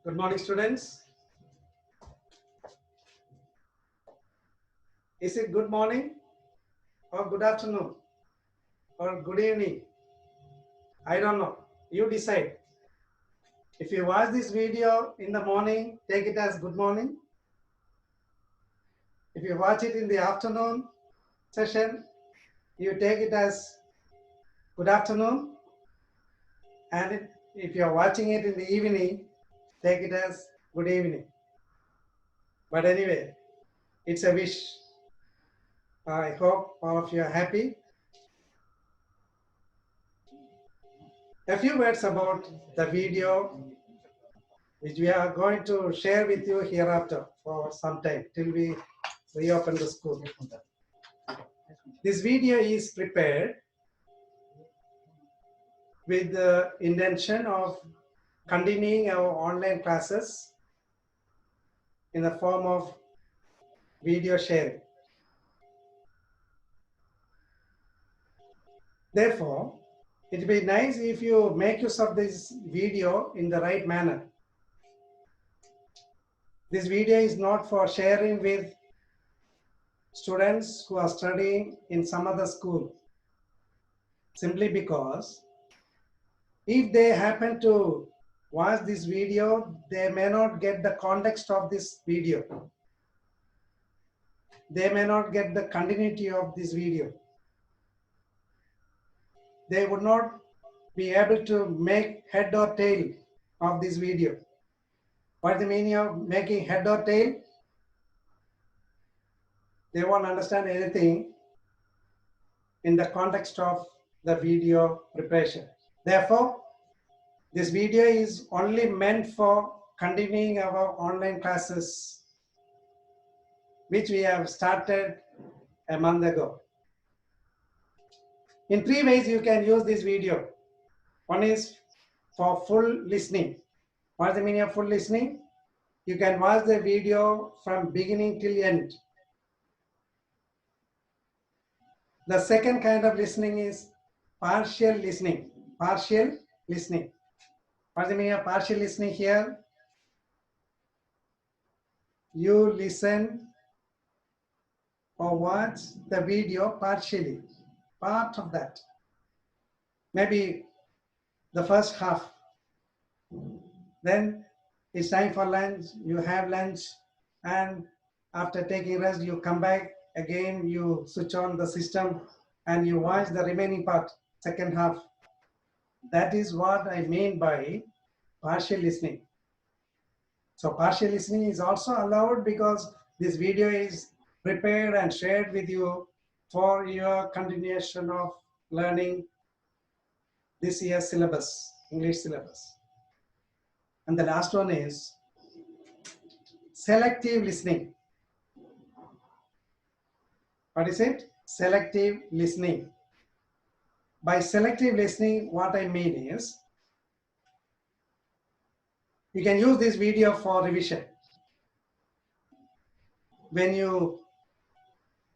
Good morning, students. Is it good morning or good afternoon or good evening? I don't know. You decide. If you watch this video in the morning, take it as good morning. If you watch it in the afternoon session, you take it as good afternoon. And if you're watching it in the evening, take it as good evening. But anyway, it's a wish. I hope all of you are happy. A few words about the video which we are going to share with you hereafter for some time till we reopen the school. This video is prepared with the intention of continuing our online classes in the form of video sharing. Therefore, it would be nice if you make use of this video in the right manner. This video is not for sharing with students who are studying in some other school, simply because if they happen to watch this video, they may not get the context of this video. They may not get the continuity of this video. They would not be able to make head or tail of this video. What is the meaning of making head or tail? They won't understand anything in the context of the video preparation. Therefore, this video is only meant for continuing our online classes, which we have started a month ago. In 3 ways you can use this video. One is for full listening. What is the meaning of full listening? You can watch the video from beginning till end. The second kind of listening is partial listening. Partial listening. What is the meaning of partial listening here? You listen or watch the video partially, part of that. Maybe the first half. Then it's time for lunch, you have lunch, and after taking rest, you come back again, you switch on the system and you watch the remaining part, second half. That is what I mean by partial listening. So partial listening is also allowed because this video is prepared and shared with you for your continuation of learning this year's syllabus, English syllabus. And the last one is selective listening. What is it? Selective listening. By selective listening, what I mean is, you can use this video for revision. When you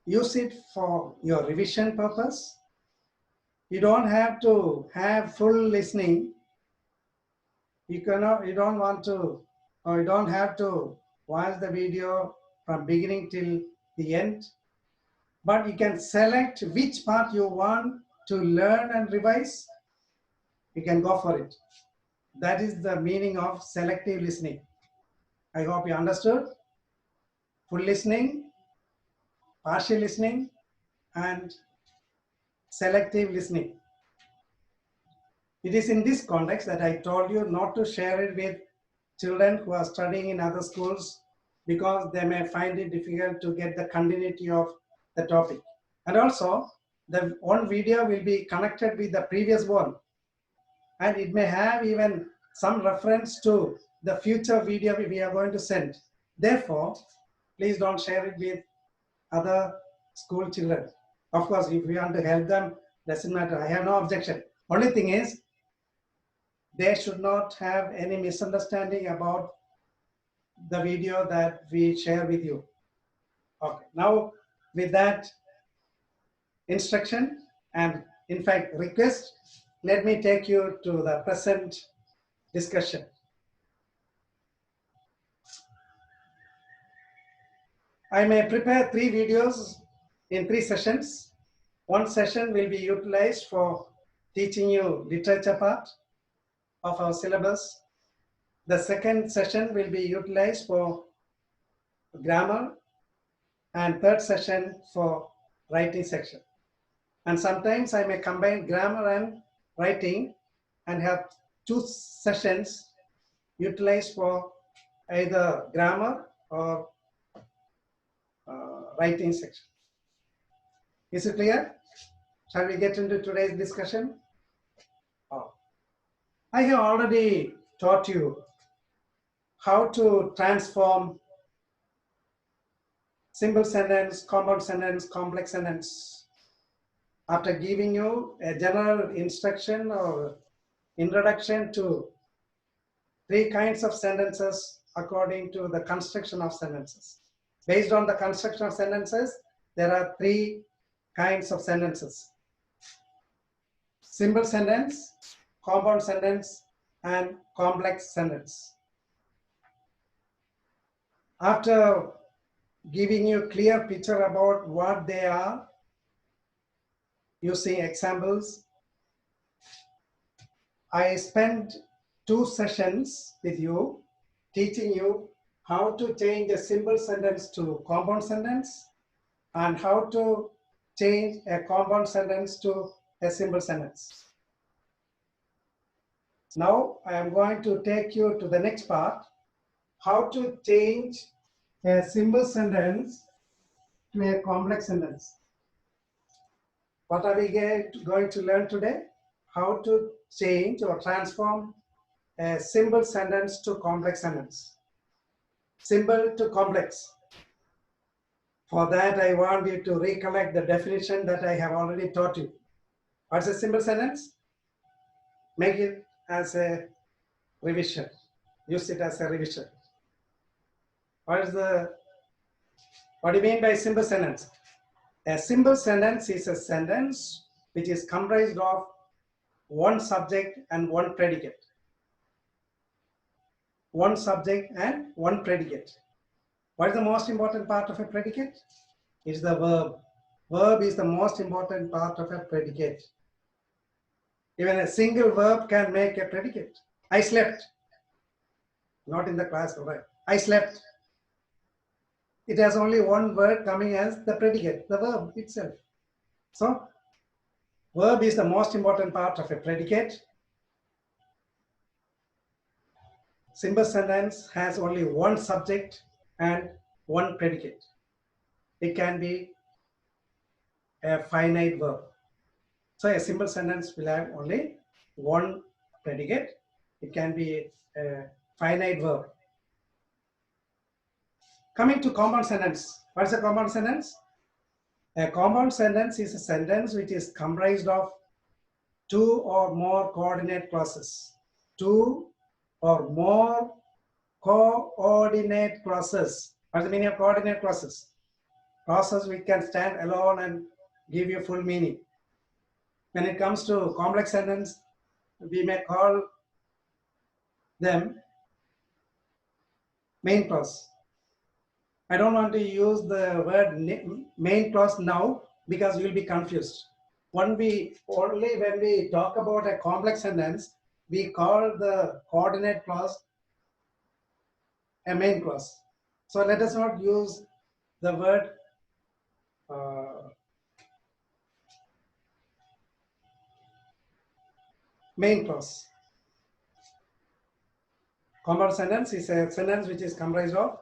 use it for your revision purpose, you don't have to have full listening. You don't want to, or you don't have to watch the video from beginning till the end, but you can select which part you want to learn and revise. You can go for it. That is the meaning of selective listening. I hope you understood. Full listening, partial listening, and selective listening. It is in this context that I told you not to share it with children who are studying in other schools because they may find it difficult to get the continuity of the topic. And also, the one video will be connected with the previous one, and it may have even some reference to the future video we are going to send. Therefore, please don't share it with other school children. Of course, if we want to help them, doesn't matter. I have no objection. Only thing is, they should not have any misunderstanding about the video that we share with you. Okay, now with that instruction and in fact request, let me take you to the present discussion. I may prepare 3 videos in 3 sessions. One session will be utilized for teaching you literature part of our syllabus. The second session will be utilized for grammar, and third session for writing section. And sometimes I may combine grammar and writing and have 2 sessions utilized for either grammar or writing section. Is it clear? Shall we get into today's discussion? Oh. I have already taught you how to transform simple sentence, compound sentence, complex sentence. After giving you a general instruction or introduction to 3 kinds of sentences according to the construction of sentences. Based on the construction of sentences, there are 3 kinds of sentences: simple sentence, compound sentence, and complex sentence. After giving you a clear picture about what they are, using examples, I spent 2 sessions with you teaching you how to change a simple sentence to compound sentence and how to change a compound sentence to a simple sentence. Now I am going to take you to the next part, how to change a simple sentence to a complex sentence. What are we going to learn today? How to change or transform a simple sentence to complex sentence. Simple to complex. For that, I want you to recollect the definition that I have already taught you. What's a simple sentence? Make it as a revision. Use it as a revision. What do you mean by simple sentence? A simple sentence is a sentence which is comprised of one subject and one predicate. One subject and one predicate. What is the most important part of a predicate? It's the verb. Verb is the most important part of a predicate. Even a single verb can make a predicate. I slept. Not in the class, right? I slept. It has only one word coming as the predicate, the verb itself. So, verb is the most important part of a predicate. Simple sentence has only one subject and one predicate. It can be a finite verb. So a simple sentence will have only one predicate. It can be a finite verb. Coming to compound sentence. What is a compound sentence? A compound sentence is a sentence which is comprised of 2 or more coordinate clauses. 2 or more coordinate clauses. What is the meaning of coordinate clauses? Clauses which can stand alone and give you full meaning. When it comes to complex sentence, we may call them main clause. I don't want to use the word main clause now because you will be confused. Only when we talk about a complex sentence, we call the coordinate clause a main clause. So let us not use the word main clause. Compound sentence is a sentence which is comprised of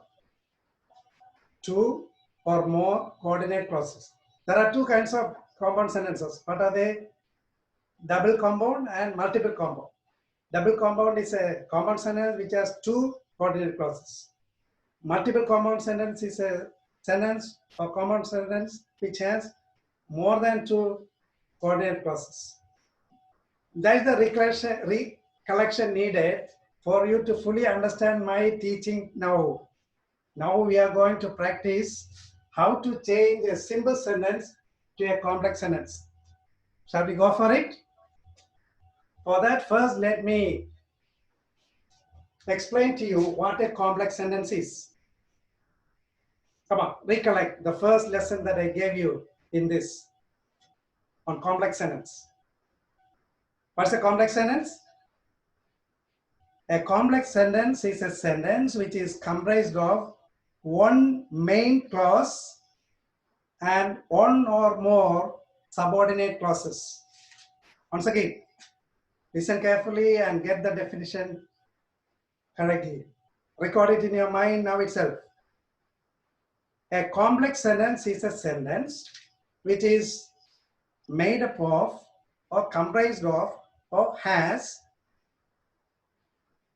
2 or more coordinate clauses. There are 2 kinds of compound sentences. What are they? Double compound and multiple compound. Double compound is a compound sentence which has 2 coordinate clauses. Multiple compound sentence is a sentence or compound sentence which has more than 2 coordinate clauses. That is the recollection needed for you to fully understand my teaching now. Now we are going to practice how to change a simple sentence to a complex sentence. Shall we go for it? For that, first let me explain to you what a complex sentence is. Come on, recollect the first lesson that I gave you in this on complex sentence. What's a complex sentence? A complex sentence is a sentence which is comprised of one main clause and one or more subordinate clauses. Once again, listen carefully and get the definition correctly. Record it in your mind now itself. A complex sentence is a sentence which is made up of or comprised of or has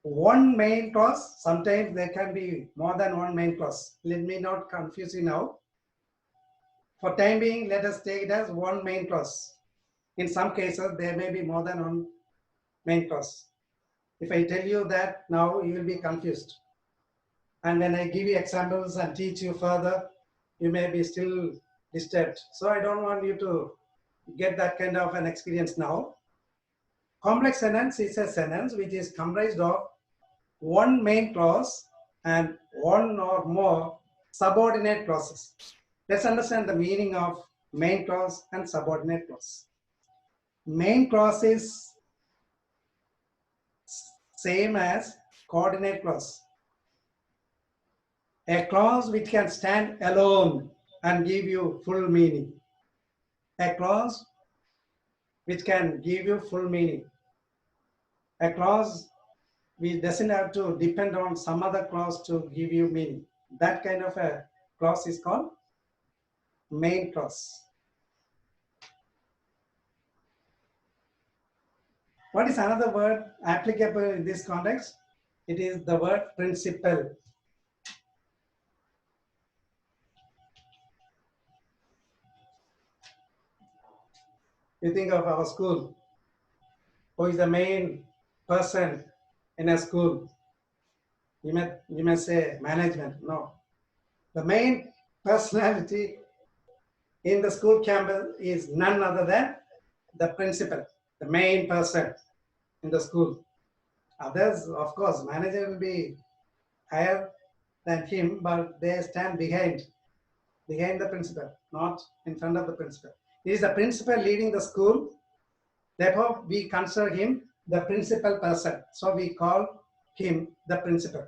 one main clause. Sometimes there can be more than one main clause. Let me not confuse you now. For time being, let us take it as one main clause. In some cases, there may be more than one main clause. If I tell you that now, you will be confused. And when I give you examples and teach you further, you may be still disturbed. So I don't want you to get that kind of an experience now. Complex sentence is a sentence which is comprised of one main clause and one or more subordinate clauses. Let's understand the meaning of main clause and subordinate clause. Main clause is same as coordinate clause. A clause which can stand alone and give you full meaning. A clause which can give you full meaning. A clause which doesn't have to depend on some other clause to give you meaning. That kind of a clause is called main clause. What is another word applicable in this context? It is the word principle. You think of our school. Who is the main person in a school? You may say management. No. The main personality in the school campus is none other than the principal, the main person in the school. Others, of course, manager will be higher than him, but they stand behind the principal, not in front of the principal. It is the principal leading the school. Therefore, we consider him the principal person. So we call him the principal.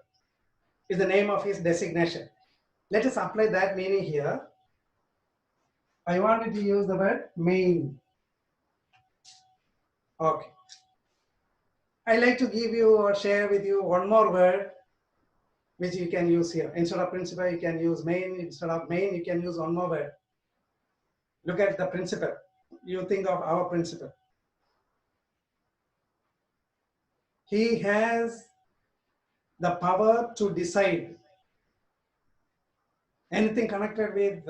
Is the name of his designation. Let us apply that meaning here. I wanted to use the word main. Okay. I like to give you or share with you one more word which you can use here. Instead of principal, you can use main. Instead of main, you can use one more word. Look at the principal. You think of our principal. He has the power to decide anything connected with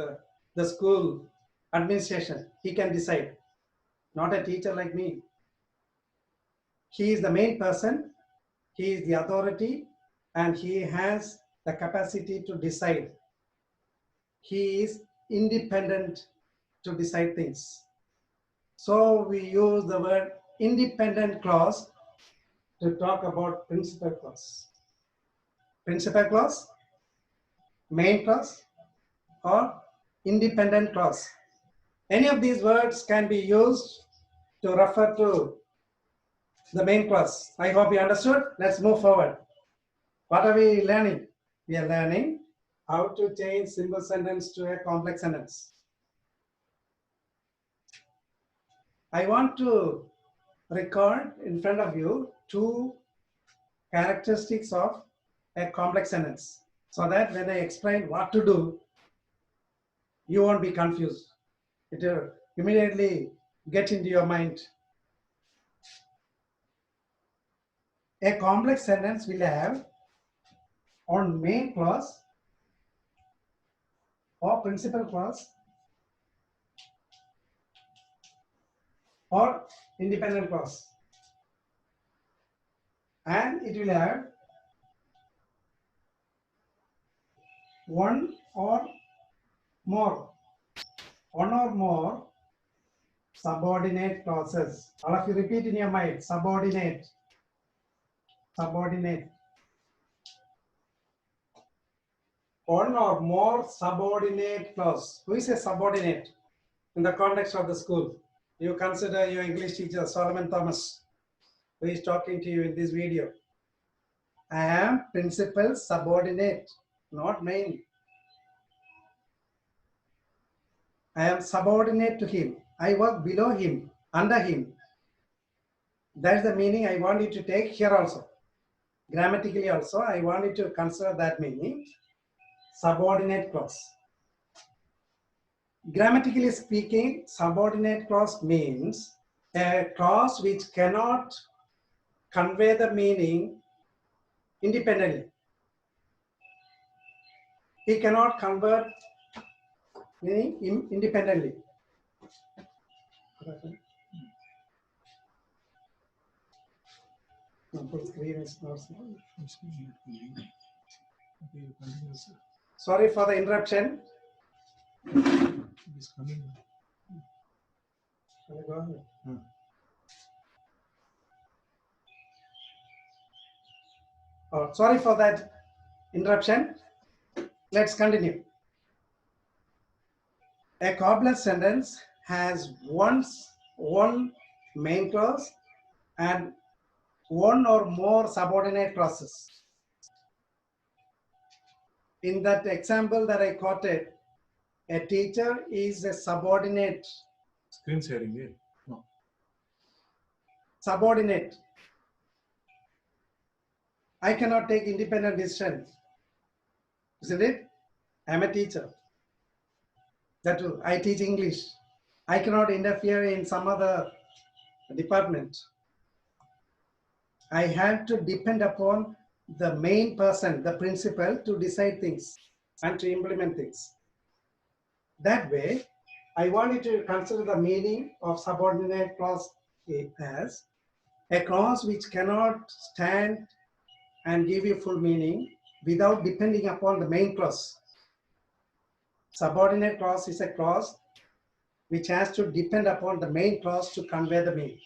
the school administration. He can decide, not a teacher like me. He is the main person, he is the authority, and he has the capacity to decide. He is independent to decide things. So we use the word independent clause to talk about principal clause. Principal clause, main clause, or independent clause. Any of these words can be used to refer to the main clause. I hope you understood. Let's move forward. What are we learning? We are learning how to change simple sentence to a complex sentence. I want to record in front of you two characteristics of a complex sentence so that when I explain what to do, you won't be confused. It will immediately get into your mind. A complex sentence will have on main clause or principal clause or independent clause, and it will have one or more subordinate clauses. All of you repeat in your mind: subordinate. one or more subordinate clause. Who is a subordinate in the context of the school? You consider your English teacher, Solomon Thomas, who is talking to you in this video. I am principal subordinate, not main. I am subordinate to him. I work below him, under him. That's the meaning I want you to take here also. Grammatically also, I want you to consider that meaning. Subordinate clause. Grammatically speaking, subordinate clause means a clause which cannot convey the meaning independently. He cannot convert meaning independently. Sorry for the interruption. Oh, sorry for that interruption. Let's continue. A complex sentence has one main clause and one or more subordinate clauses. In that example that I quoted, a teacher is a subordinate. Screen sharing, yeah? No. Subordinate. I cannot take independent decision. Isn't it? I'm a teacher. That too, I teach English. I cannot interfere in some other department. I have to depend upon the main person, the principal, to decide things and to implement things. That way, I want you to consider the meaning of subordinate clause as a clause which cannot stand and give you full meaning without depending upon the main clause. Subordinate clause is a clause which has to depend upon the main clause to convey the meaning.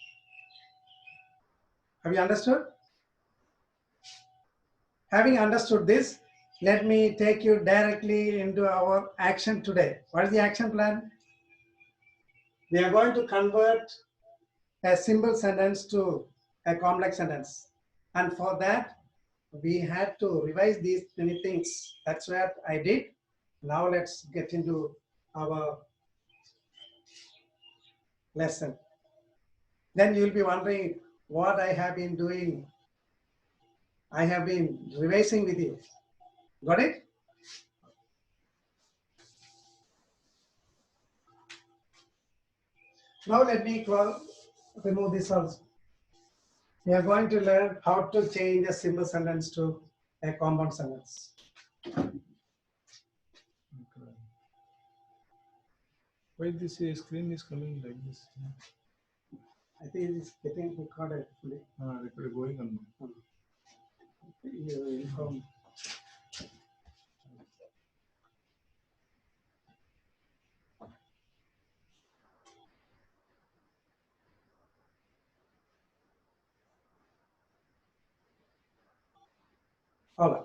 Have you understood? Having understood this, let me take you directly into our action today. What is the action plan? We are going to convert a simple sentence to a complex sentence. And for that, we had to revise these many things. That's what I did. Now let's get into our lesson. Then you'll be wondering what I have been doing. I have been revising with you. Got it? Now let me remove this also. We are going to learn how to change a simple sentence to a compound sentence. Okay. Why this screen is coming like this? I think it is getting recorded fully. Recorded going on. You inform. All right.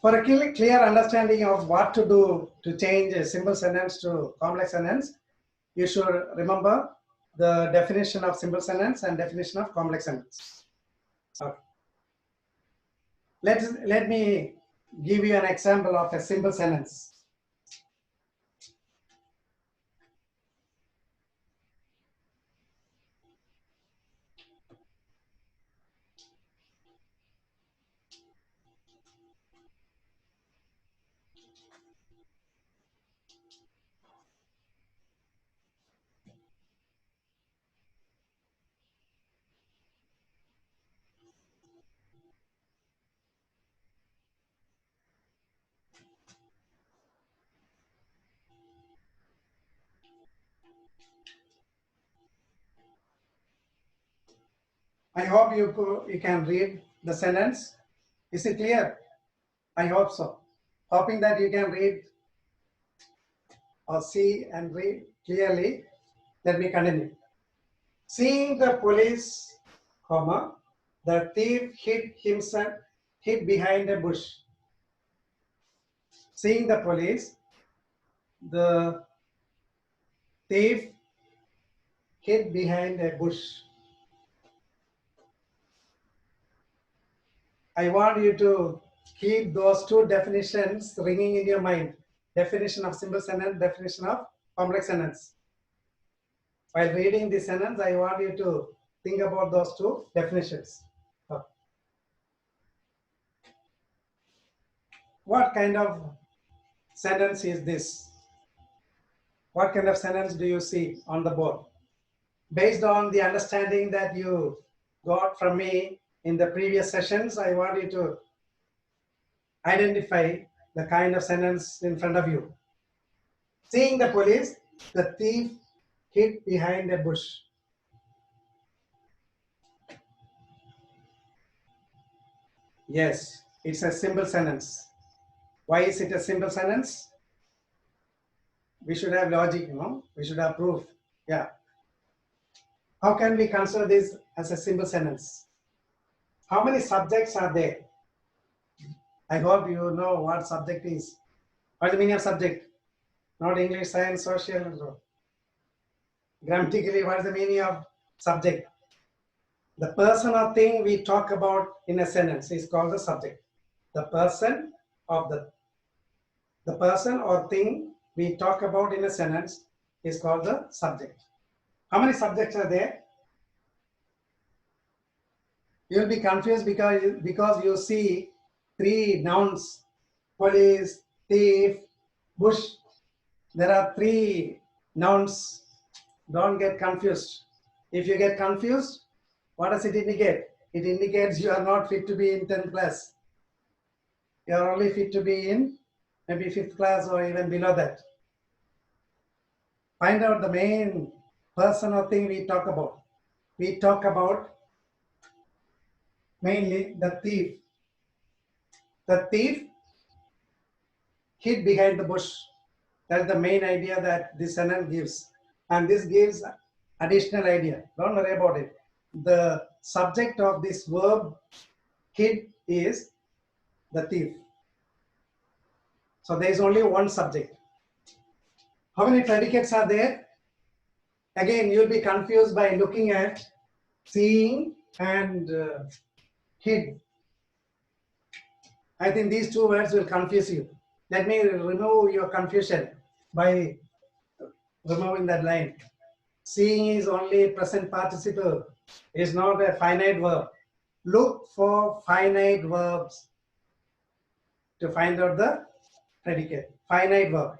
For a clear understanding of what to do to change a simple sentence to complex sentence, you should remember the definition of simple sentence and definition of complex sentence. Okay. Let me give you an example of a simple sentence. I hope you can read the sentence. Is it clear? I hope so. Hoping that you can read or see and read clearly. Let me continue. Seeing the police, comma, the thief hid behind a bush. Seeing the police, the thief hid behind a bush. I want you to keep those two definitions ringing in your mind. Definition of simple sentence, definition of complex sentence. While reading this sentence, I want you to think about those two definitions. What kind of sentence is this? What kind of sentence do you see on the board? Based on the understanding that you got from me in the previous sessions, I want you to identify the kind of sentence in front of you. Seeing the police, the thief hid behind a bush. Yes, it's a simple sentence. Why is it a simple sentence? We should have logic, we should have proof. Yeah. How can we consider this as a simple sentence? How many subjects are there? I hope you know what subject is. What is the meaning of subject? Not English, science, social. Grammatically, what is the meaning of subject? The person or thing we talk about in a sentence is called the subject. The person or thing we talk about in a sentence is called the subject. How many subjects are there? You'll be confused because you see three nouns: police, thief, bush. There are three nouns. Don't get confused. If you get confused, what does it indicate? It indicates you are not fit to be in 10th class. You are only fit to be in maybe 5th class or even below that. Find out the main person or thing we talk about. We talk about mainly the thief. The thief hid behind the bush. That's the main idea that this sentence gives. And this gives additional idea. Don't worry about it. The subject of this verb hid is the thief. So there is only one subject. How many predicates are there? Again, you'll be confused by looking at seeing and hid. I think these two words will confuse you. Let me remove your confusion by removing that line. Seeing is only present participle. It's not a finite verb. Look for finite verbs to find out the predicate. Finite verb.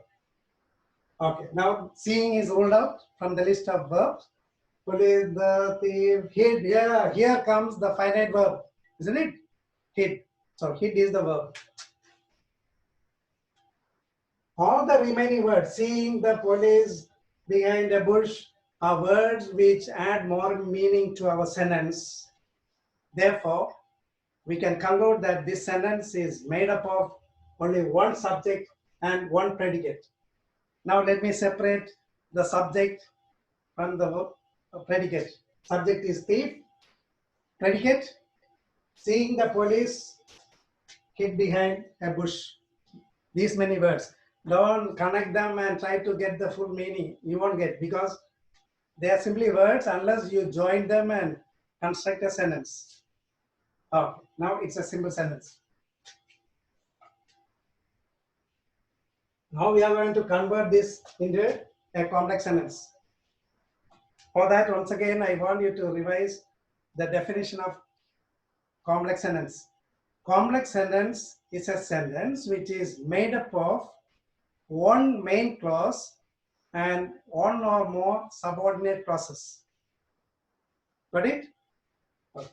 Okay, now seeing is ruled out from the list of verbs. Police, the thief, hid. Yeah, here comes the finite verb, isn't it? Hid. So hid is the verb. All the remaining words, seeing the police behind a bush, are words which add more meaning to our sentence. Therefore, we can conclude that this sentence is made up of only one subject and one predicate. Now let me separate the subject from the predicate. Subject is thief. Predicate, seeing the police hid behind a bush. These many words. Don't connect them and try to get the full meaning. You won't get, because they are simply words unless you join them and construct a sentence. Okay, now it's a simple sentence. Now we are going to convert this into a complex sentence. For that, once again, I want you to revise the definition of complex sentence. Complex sentence is a sentence which is made up of one main clause and one or more subordinate clauses. Got it? Okay.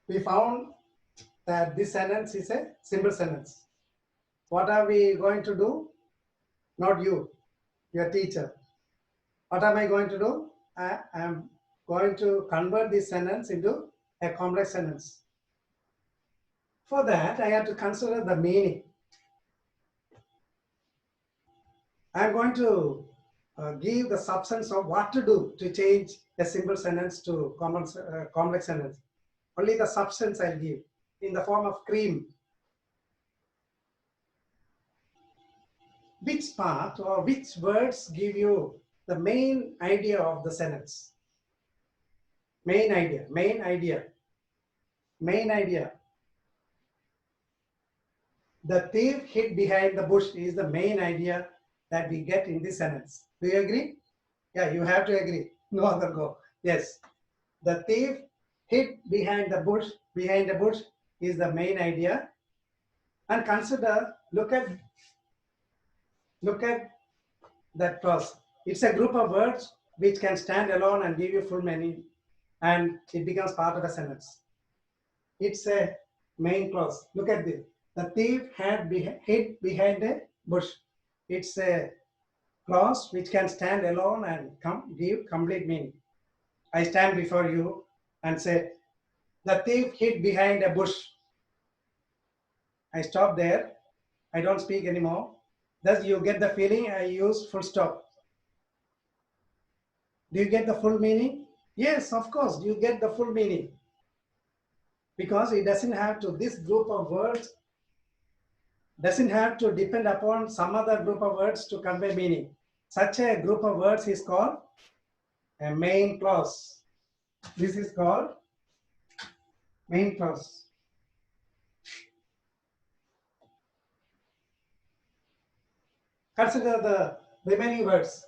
We found that this sentence is a simple sentence. What are we going to do? Not you, your teacher. What am I going to do? I am going to convert this sentence into a complex sentence. For that, I have to consider the meaning. I am going to give the substance of what to do to change a simple sentence to complex sentence. Only the substance I'll give in the form of cream. which part or which words give you the main idea of the sentence? Main idea, main idea, main idea. The thief hid behind the bush is the main idea that we get in this sentence. Do you agree? Yeah, you have to agree. No other go. Yes. The thief hid behind the bush is the main idea. And consider, look at that clause. It's a group of words which can stand alone and give you full meaning, and it becomes part of a sentence. It's a main clause. Look at this. The thief hid behind a bush. It's a clause which can stand alone and give complete meaning. I stand before you and say, the thief hid behind a bush. I stop there. I don't speak anymore. Thus, you get the feeling I use full stop. Do you get the full meaning? Yes, of course, you get the full meaning. Because it doesn't have to, this group of words doesn't have to depend upon some other group of words to convey meaning. Such a group of words is called a main clause. This is called main clause. Consider the remaining words.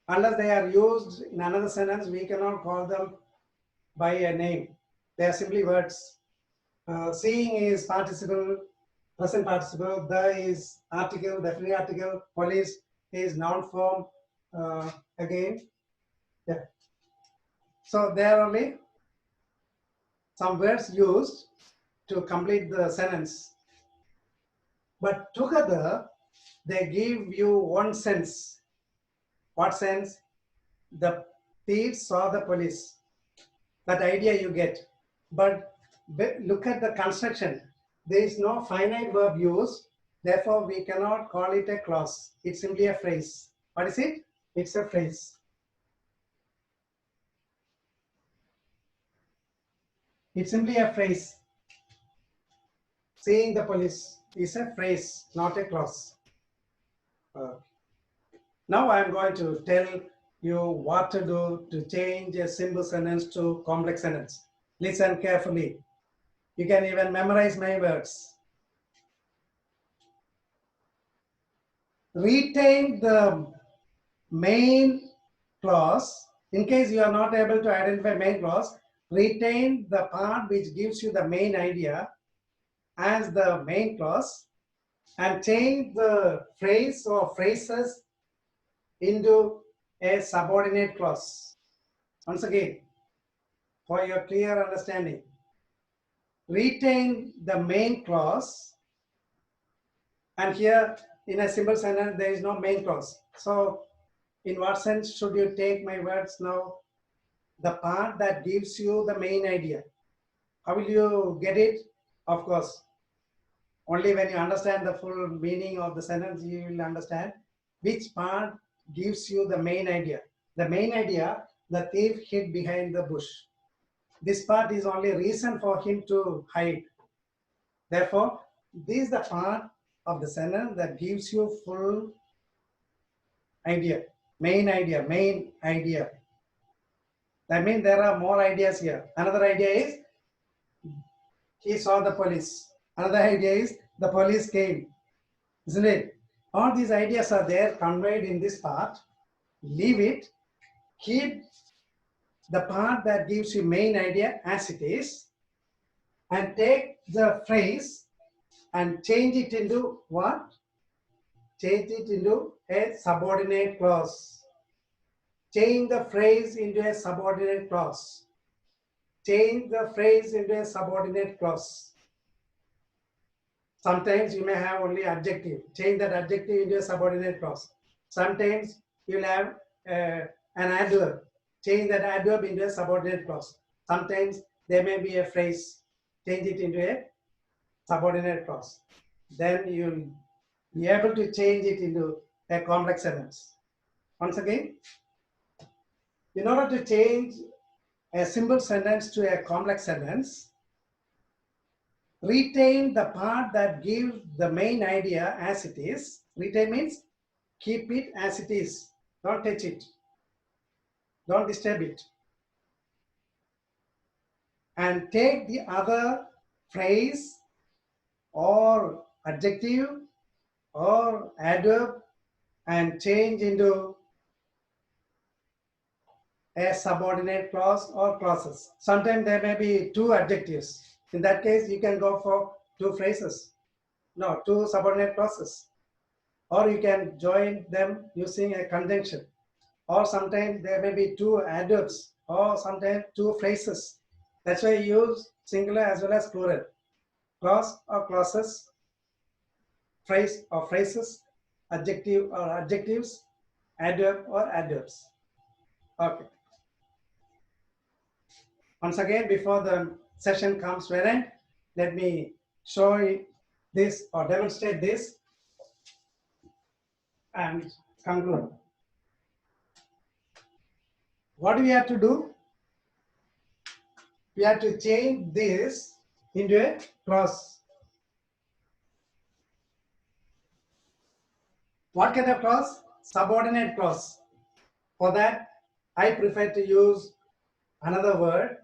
Unless they are used in another sentence, we cannot call them by a name. They are simply words. Seeing is participle, present participle. The is article, definite article. Police is noun form. Again, yeah. So there are only some words used to complete the sentence, but together they give you one sense. What sense? The thief saw the police. That idea you get. But look at the construction. There is no finite verb used. Therefore, we cannot call it a clause. It's simply a phrase. What is it? It's a phrase. It's simply a phrase. Seeing the police is a phrase, not a clause. Now I'm going to tell you what to do to change a simple sentence to complex sentence. Listen carefully. You can even memorize my words. Retain the main clause. In case you are not able to identify main clause, retain the part which gives you the main idea as the main clause and change the phrase or phrases into a subordinate clause. Once again, for your clear understanding, retain the main clause, and here in a simple sentence there is no main clause. So in what sense should you take my words now? The part that gives you the main idea. How will you get it? Of course, only when you understand the full meaning of the sentence, you will understand which part gives you the main idea. The main idea, the thief hid behind the bush. This part is only reason for him to hide. Therefore, this is the part of the sentence that gives you full idea. Main idea, main idea. That means there are more ideas here. Another idea is he saw the police. Another idea is the police came. Isn't it? All these ideas are there conveyed in this part. Leave it. Keep the part that gives you main idea as it is, and take the phrase and change it into what? Change it into a subordinate clause. Change the phrase into a subordinate clause. Change the phrase into a subordinate clause. Sometimes you may have only adjective. Change that adjective into a subordinate clause. Sometimes you'll have an adverb. Change that adverb into a subordinate clause. Sometimes there may be a phrase. Change it into a subordinate clause. Then you'll be able to change it into a complex sentence. Once again, in order to change a simple sentence to a complex sentence, retain the part that gives the main idea as it is. Retain means keep it as it is. Don't touch it. Don't disturb it. And take the other phrase or adjective or adverb and change into a subordinate clause or clauses. Sometimes there may be two adjectives. In that case, you can go for two phrases. No, two subordinate clauses. Or you can join them using a conjunction. Or sometimes there may be two adverbs or sometimes two phrases. That's why you use singular as well as plural. Clause or clauses, phrase or phrases, adjective or adjectives, adverb or adverbs. Okay. Once again, before the session comes to an end, let me show you this or demonstrate this and conclude. What do we have to do? We have to change this into a clause. What kind of clause? Subordinate clause. For that, I prefer to use another word,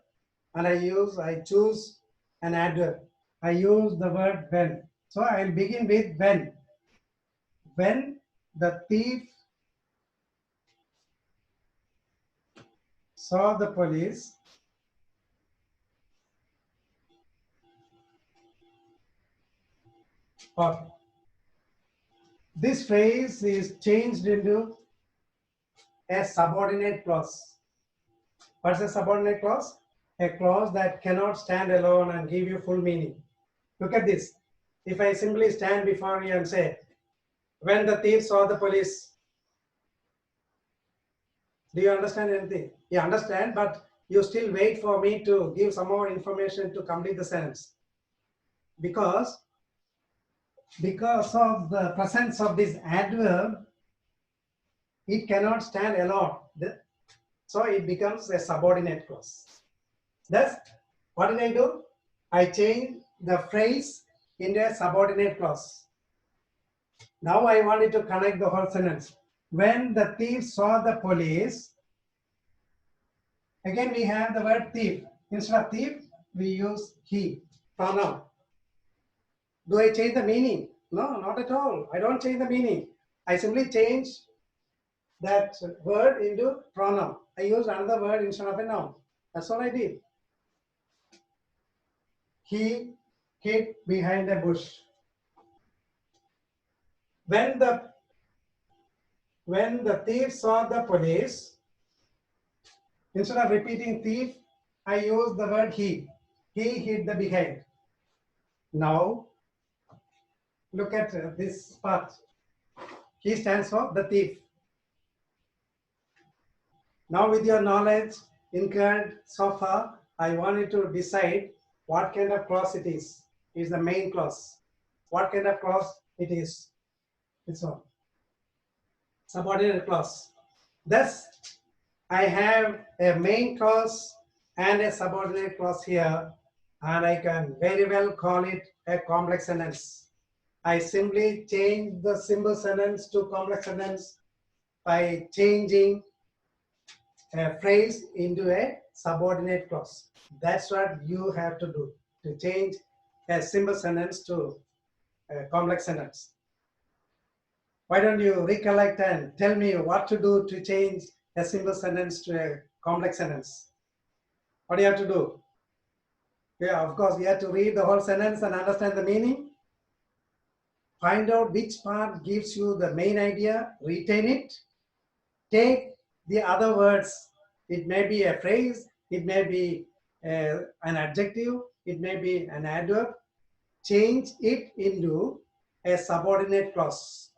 and I choose an adverb. I use the word when. So I will begin with when. When the thief saw the police, or this phrase is changed into a subordinate clause. What's a subordinate clause? A clause that cannot stand alone and give you full meaning. Look at this. If I simply stand before you and say, when the thief saw the police, do you understand anything? You understand, but you still wait for me to give some more information to complete the sentence. Because of the presence of this adverb, it cannot stand alone. So it becomes a subordinate clause. Thus, what did I do? I changed the phrase into a subordinate clause. Now I wanted to connect the whole sentence. When the thief saw the police, again we have the word thief. Instead of thief, we use he, pronoun. Do I change the meaning? No, not at all. I don't change the meaning. I simply change that word into pronoun. I use another word instead of a noun. That's all I did. He hid behind a bush. When the thief saw the police, instead of repeating thief, I use the word he. He hid the behind. Now, look at this part. He stands for the thief. Now with your knowledge incurred so far, I want you to decide what kind of clause it is. Is the main clause. What kind of clause it is. It's all. Subordinate clause. Thus, I have a main clause and a subordinate clause here, and I can very well call it a complex sentence. I simply change the simple sentence to complex sentence by changing a phrase into a subordinate clause. That's what you have to do, to change a simple sentence to a complex sentence. Why don't you recollect and tell me what to do to change a simple sentence to a complex sentence? What do you have to do? Yeah, of course, you have to read the whole sentence and understand the meaning. Find out which part gives you the main idea, retain it. Take the other words. It may be a phrase, it may be an adjective, it may be an adverb. Change it into a subordinate clause.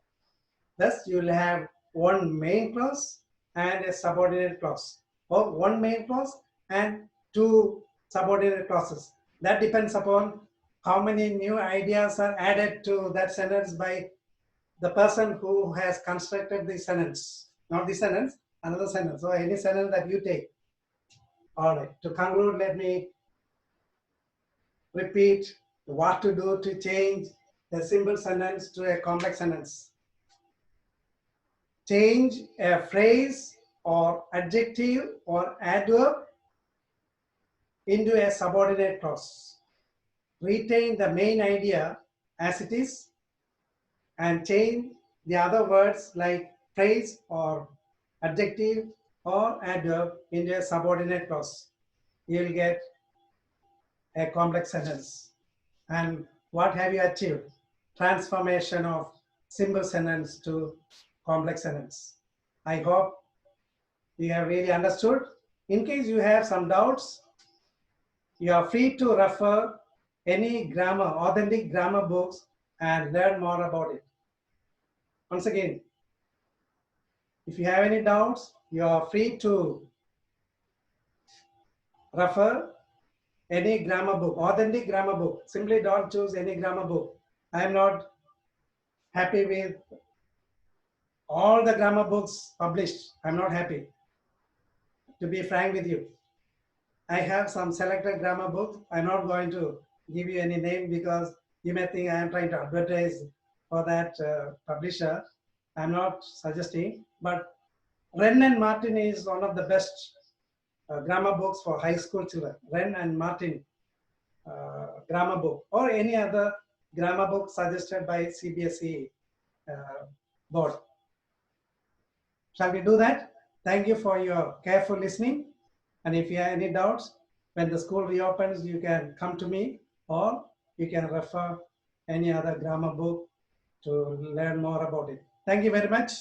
Thus, you will have one main clause and a subordinate clause, or one main clause and two subordinate clauses. That depends upon how many new ideas are added to that sentence by the person who has constructed the sentence. Not the sentence, another sentence. So any sentence that you take. All right. To conclude, let me repeat what to do to change a simple sentence to a complex sentence. Change a phrase or adjective or adverb into a subordinate clause. Retain the main idea as it is and change the other words like phrase or adjective or adverb into a subordinate clause. You will get a complex sentence. And what have you achieved? Transformation of simple sentence to complex sentence. I hope you have really understood. In case you have some doubts, you are free to refer any grammar, authentic grammar books and learn more about it. Once again, if you have any doubts, you are free to refer any grammar book, authentic grammar book. Simply don't choose any grammar book. I am not happy with all the grammar books published. I'm not happy, to be frank with you. I have some selected grammar books. I'm not going to give you any name because you may think I am trying to advertise for that publisher. I'm not suggesting, but Wren and Martin is one of the best grammar books for high school children. Wren and Martin grammar book or any other grammar book suggested by CBSE board. Shall we do that? Thank you for your careful listening. And if you have any doubts, when the school reopens, you can come to me or you can refer any other grammar book to learn more about it. Thank you very much.